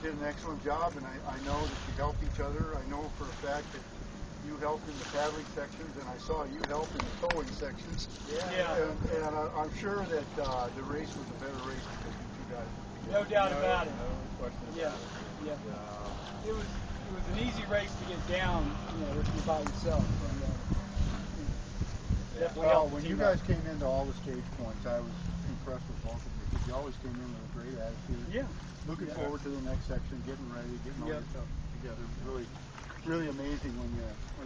did an excellent job, and I know that you help each other. I know for a fact that you helped in the paddling sections, and I saw you help in the towing sections. Yeah. And I'm sure that the race was a better race because you two guys. No doubt about it. No question about it. Yeah. It was an easy race to get down, if you're by yourself. And, definitely well, helped the when team you guys out. came into all the stage points, I was impressed with both of you because you always came in with a great attitude. Yeah. Looking forward to the next section, getting ready, getting all your stuff together. It was really amazing when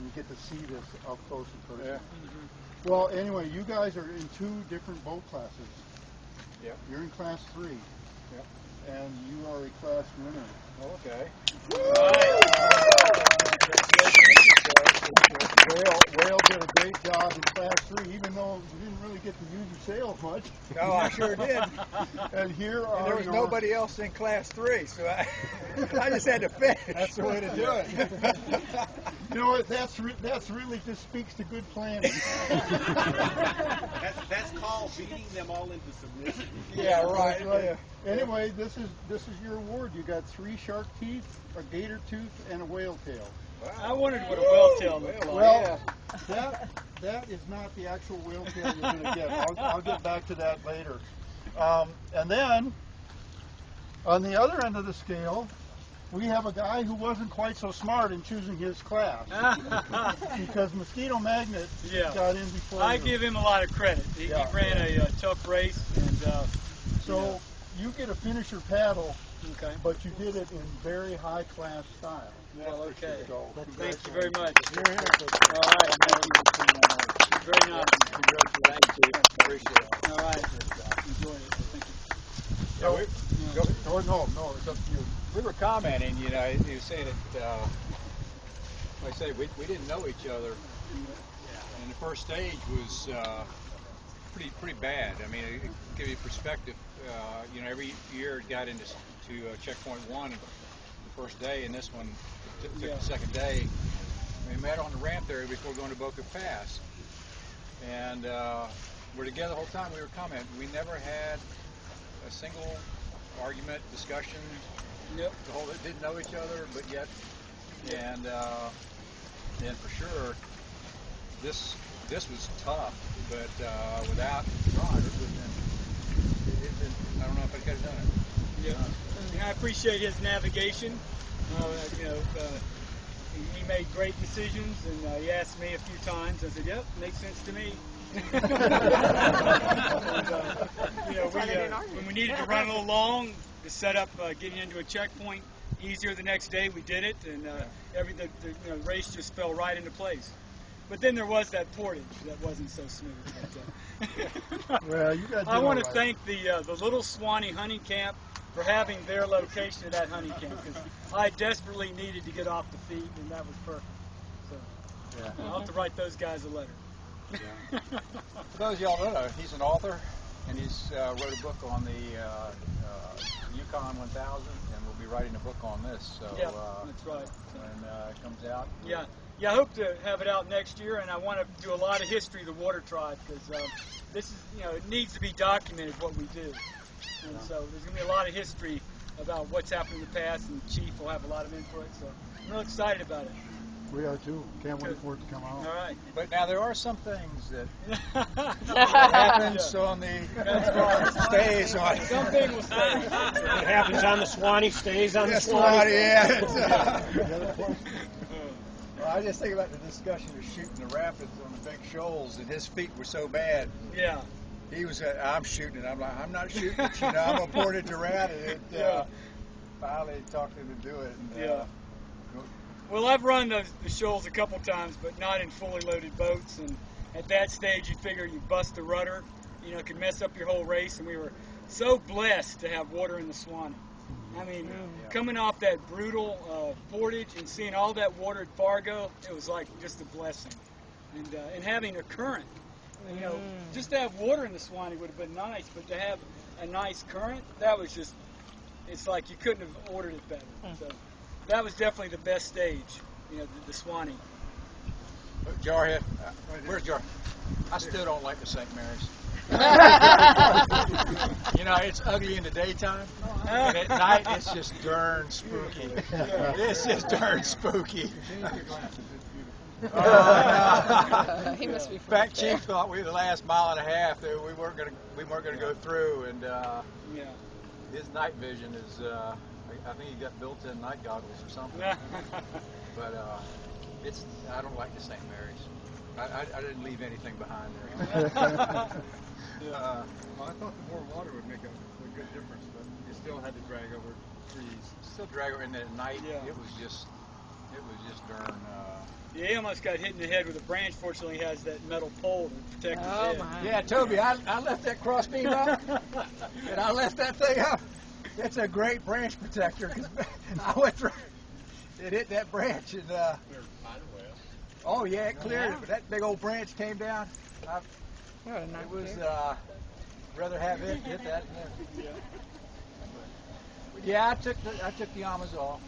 you get to see this up close and personal. Yeah. Well, anyway, you guys are in 2 different boat classes. Yeah. You're in class 3. Yep. And you are a class winner. Okay. Whale did a great job in class 3, even though you didn't really get to use your sails much. No, I sure did. And here are There was nobody else in class 3, so I just had to finish. That's the way to do it. You know what? That's really just speaks to good planning. That's called beating them all into submission. Yeah, right. That's right. Yeah. Anyway, this is your award. You got 3 shark teeth, a gator tooth, and a whale tail. Wow. I wondered what a whale tail looked like. Well, that is not the actual whale tail you're going to get. I'll get back to that later. And then, on the other end of the scale, we have a guy who wasn't quite so smart in choosing his class because Mosquito Magnet got in before I you. give him a lot of credit. He ran a tough race, and so you get a finisher paddle, okay. but you did it in very high class style. Well, okay. So, Thank you very much. All All right. Very nice. Thank you. Appreciate it. All right. Enjoy it. Thank you. Yeah, No, it's up to you. we were commenting, you were saying that, like I say, we didn't know each other, and the first stage was pretty bad. I mean, it give you perspective. Every year it got into checkpoint 1 the first day, and this one took the second day. We met on the ramp there before going to Boca Pass, and we're together the whole time. We were commenting. We never had a single argument, discussion. Yep. The whole didn't know each other, but yet, and for sure, this was tough. But without Ron, it would have been. I don't know if I could have done it. Yeah. And I appreciate his navigation. He made great decisions, and he asked me a few times. I said, "Yep, makes sense to me." When we needed to run a little long to set up getting into a checkpoint easier the next day, we did it, and the race just fell right into place. But then there was that portage that wasn't so smooth. Well, you got. I want to thank the Little Suwannee hunting camp for having their location at that hunting camp, because I desperately needed to get off the feet, and that was perfect. So I'll have to write those guys a letter. For those of y'all who don't know, he's an author, and he's wrote a book on the Yukon 1000, and we'll be writing a book on this. So that's right. When it comes out. Yeah, I hope to have it out next year, and I want to do a lot of history of the WaterTribe, because this is, it needs to be documented what we do. And so there's going to be a lot of history about what's happened in the past, and the chief will have a lot of input, so I'm real excited about it. We are too. Can't wait for it to come out. All right. But now there are some things that happens on the stays on. Something will stay. What happens on the Suwannee stays on the Suwannee. Suwannee. Well, I just think about the discussion of shooting the rapids on the big shoals, and his feet were so bad. Yeah. He was I'm shooting it. I'm like, I'm not shooting it. I'm going to portage around it. Finally talked him to do it. And, well, I've run the shoals a couple times, but not in fully loaded boats. And at that stage, you figure you bust the rudder, it could mess up your whole race. And we were so blessed to have water in the Suwannee. I mean, coming off that brutal portage and seeing all that water at Fargo, it was like just a blessing. And having a current, just to have water in the Suwannee would have been nice, but to have a nice current, that was just, it's like you couldn't have ordered it better. So that was definitely the best stage, the Suwannee. Jar here. Where's Jar? I still don't like the St. Mary's. You know, it's ugly in the daytime, and at night it's just darn spooky. It's just darn spooky. He must be from Fact there. Chief thought the last mile and a half that we weren't gonna go through, and Yeah. his night vision is I think he got built-in night goggles or something. But I don't like the St. Mary's. I didn't leave anything behind there. Well, I thought the more water would make a good difference, but you still had to drag over trees. Still drag her in at night. Yeah. It was just darn. Yeah, he almost got hit in the head with a branch. Fortunately, he has that metal pole to protect his Oh head. my. Yeah, Toby, I left that cross beam up, and I left that thing up. It's a great branch protector because I went through. It hit that branch and. Oh yeah, it cleared it. But that big old branch came down. What a It nice was view. rather have it hit that. Yeah, I took the Amazon.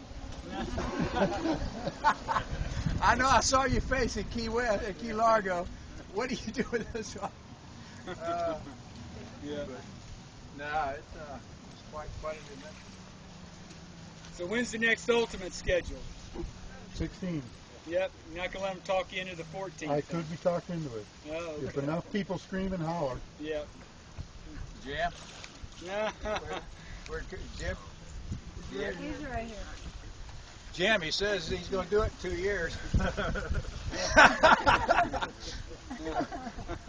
I know. I saw your face in Key West, in Key Largo. What do you do with this one? Yeah. But, nah, it's quite an adventure. So when's the next ultimate schedule? 16. Yep, you're not gonna let them talk you into the 14th. I could be talked into it. Oh, If okay. enough people scream and holler. Yep. Jim? Where Jim? He's right here. Jim, he says he's going to do it in 2 years.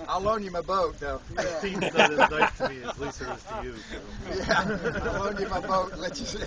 I'll loan you my boat, though. Seems not as nice to me as Lisa is to you. So. Yeah, I'll loan you my boat and let you see.